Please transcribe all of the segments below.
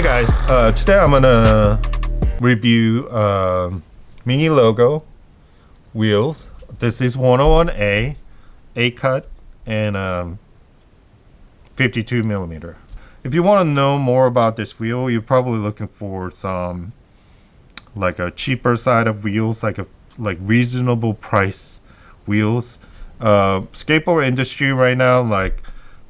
Hi guys, today I'm gonna review mini logo wheels. This is 101A, A-cut, and 52 millimeter. If you want to know more about this wheel, you're probably looking for some like a cheaper side of wheels, like reasonable price wheels. Skateboard industry right now, like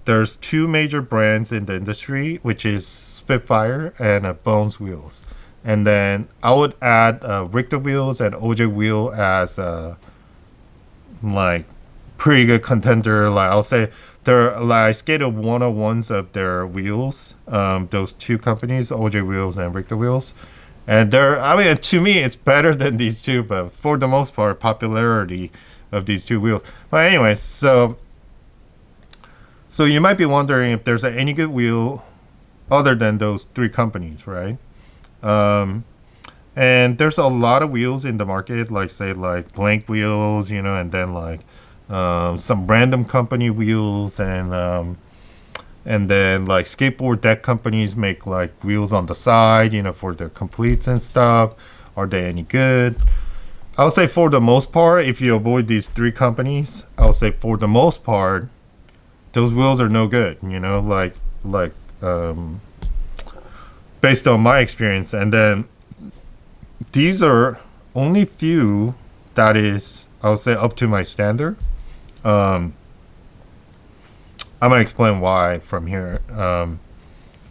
there's two major brands in the industry, which is Spitfire and Bones wheels. And then I would add Richter wheels and OJ wheel as like pretty good contender. Like I'll say they're like I skated 101s of their wheels. Those two companies, OJ wheels and Richter wheels. And I mean, to me, it's better than these two, but for the most part, popularity of these two wheels. But anyways, so you might be wondering if there's any good wheel other than those three companies, right? And there's a lot of wheels in the market, like say like blank wheels, and then like some random company wheels, and then like skateboard deck companies make like wheels on the side, for their completes and stuff. Are they any good? I'll say for the most part, if you avoid these three companies, I'll say for the most part, those wheels are no good, based on my experience. And then these are only few that is, I'll say, up to my standard. I'm gonna explain why from here.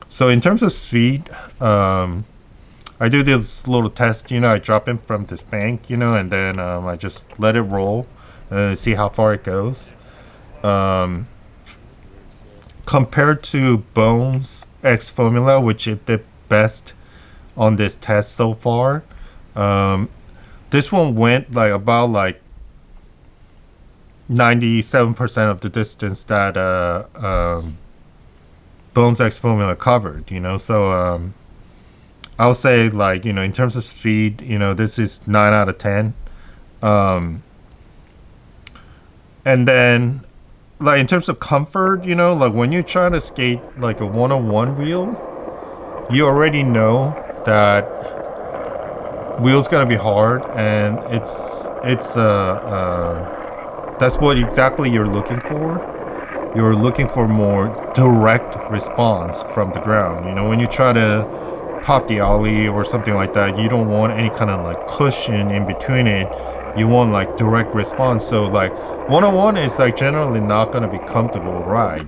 So in terms of speed, I do this little test. I drop in from this bank, and then I just let it roll and see how far it goes. Compared to Bones X Formula, which it did best on this test so far, this one went like about like 97% of the distance that Bones X Formula covered. So I'll say like in terms of speed, this is 9 out of 10. And then like in terms of comfort, like when you're trying to skate like a 101 wheel, you already know that wheel's gonna be hard, and it's that's what exactly you're looking for. You're looking for more direct response from the ground. When you try to pop the ollie or something like that, you don't want any kind of like cushion in between it. You want like direct response. So like 101 is like generally not gonna be comfortable ride,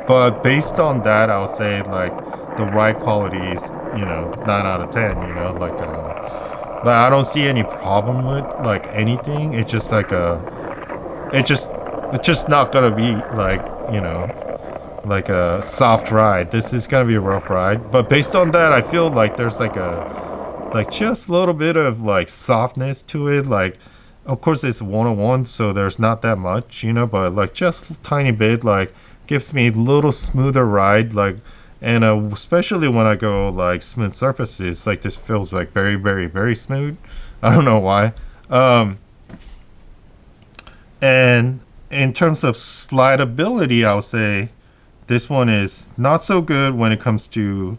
but based on that, I'll say like the ride quality is 9 out of 10. Like I don't see any problem with like anything. It's just like it's just not gonna be like like a soft ride. This is gonna be a rough ride. But based on that, I feel like there's like just a little bit of like softness to it. Like, of course it's 101, so there's not that much, but like just a tiny bit, like gives me a little smoother ride. Like, and especially when I go like smooth surfaces, like this feels like very, very, very smooth. I don't know why. And in terms of slideability, I'll say this one is not so good when it comes to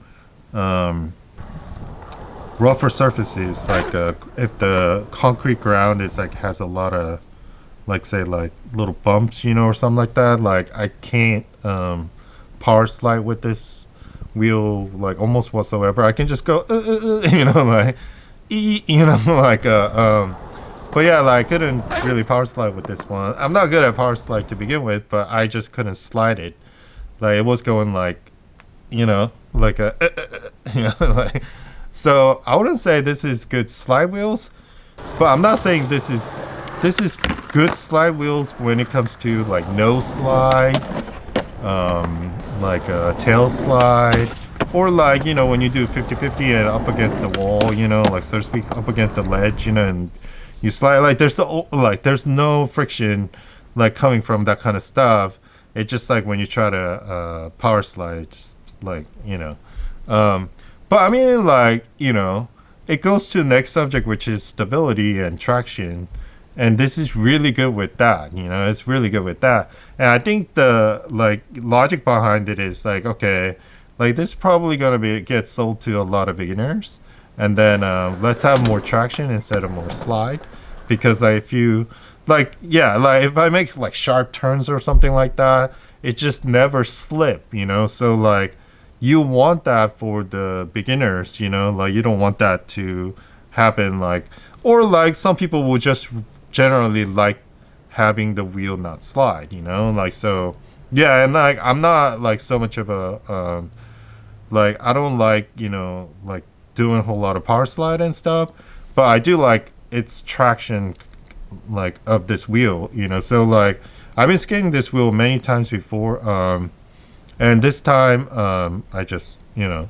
rougher surfaces. Like if the concrete ground is like has a lot of like say like little bumps, or something like that. Like I can't power slide with this wheel like almost whatsoever. I can just go like like but yeah, like I couldn't really power slide with this one. I'm not good at power slide to begin with, but I just couldn't slide it. Like it was going like like a like. So I wouldn't say this is good slide wheels, but I'm not saying this is good slide wheels when it comes to like no slide, like a tail slide, or like when you do 50-50 and up against the wall, like so to speak, up against the ledge, and you slide. Like there's no friction like coming from that kind of stuff. It's just like when you try to power slide, it's just like but I mean, like, it goes to the next subject, which is stability and traction. And this is really good with that, it's really good with that. And I think the, like, logic behind it is, like, okay, like this is probably gonna be get sold to a lot of beginners. And then let's have more traction instead of more slide, because like, if you like, yeah, like if I make like sharp turns or something like that, it just never slip, you know. So like you want that for the beginners, you know, like you don't want that to happen, like, or like some people will just generally like having the wheel not slide, you know, like, so yeah. And like I'm not like so much of a like I don't like, you know, like doing a whole lot of power slide and stuff, but I do like its traction, like of this wheel, you know. So like I've been skating this wheel many times before, and this time I just, you know,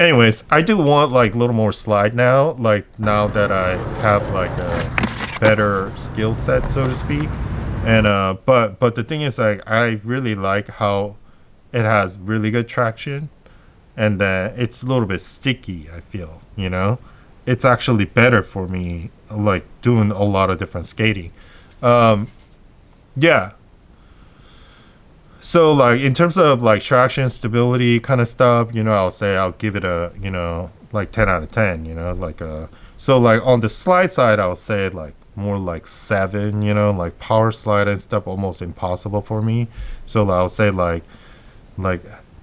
anyways, I do want like a little more slide now, like now that I have like a better skill set, so to speak. And but the thing is, like, I really like how it has really good traction, and then it's a little bit sticky, I feel, you know. It's actually better for me, like doing a lot of different skating. um yeah. So like in terms of like traction, stability kind of stuff, you know, I'll say I'll give it a, you know, like 10 out of 10, you know, like so like on the slide side I'll say like more like 7, you know, like power slide and stuff almost impossible for me. So I'll say like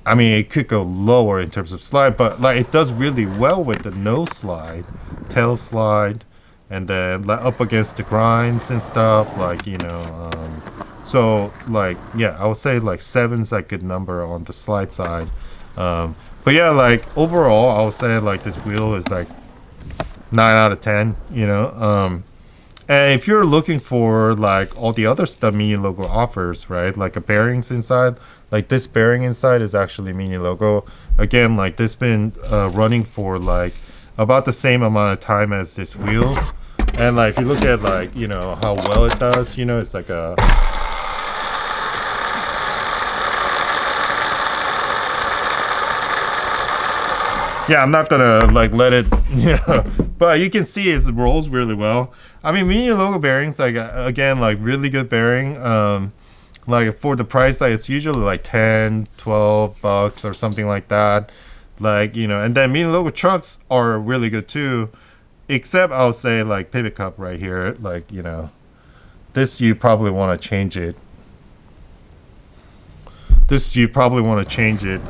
I mean it could go lower in terms of slide, but like it does really well with the nose slide, tail slide, and then like up against the grinds and stuff, like, you know. So like yeah, I would say like 7's like good number on the slide side. But yeah, like overall I would say like this wheel is like 9 out of 10, you know. And if you're looking for like all the other stuff Mini Logo offers, right, like a bearings inside, like this bearing inside is actually Mini Logo. Again, like this been running for like about the same amount of time as this wheel. And like if you look at like, you know, how well it does, you know, it's like a, yeah, I'm not gonna like let it, you know, but you can see it rolls really well. I mean, Mini Logo bearings, like again, like really good bearing. Like for the price, like it's usually like 10, $12 or something like that. Like, you know, and then Mini Logo trucks are really good too, except I'll say like pivot cup right here, like, you know, this you probably want to change it. This you probably want to change it.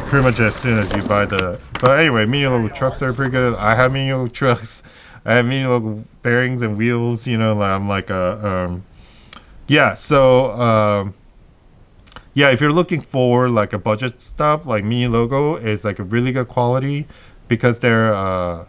Pretty much as soon as you buy the, but anyway, Mini Logo trucks are pretty good. I have Mini Logo trucks. I have Mini Logo bearings and wheels, you know. I'm like a yeah. So yeah, if you're looking for like a budget stuff, like Mini Logo is like a really good quality, because they're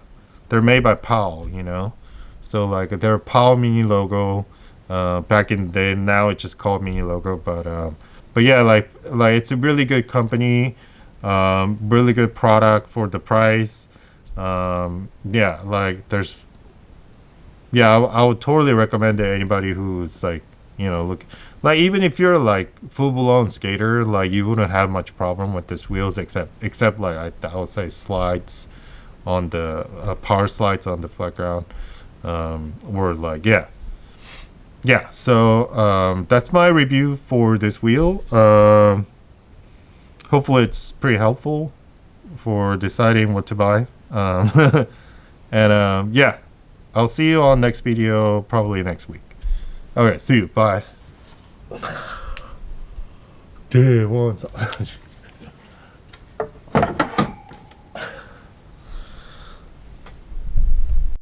made by Powell, you know. So like they're Powell Mini Logo back in the day. Now it's just called Mini Logo, but yeah, like it's a really good company. Really good product for the price. Yeah, like there's, yeah, I would totally recommend it to anybody who's like, you know, look, like even if you're like full blown skater, like you wouldn't have much problem with this wheels, except like I would say slides on the power slides on the flat ground, or like yeah. So that's my review for this wheel. Hopefully it's pretty helpful for deciding what to buy. And yeah, I'll see you on next video, probably next week. Okay, see you. Bye. Dude, what's up?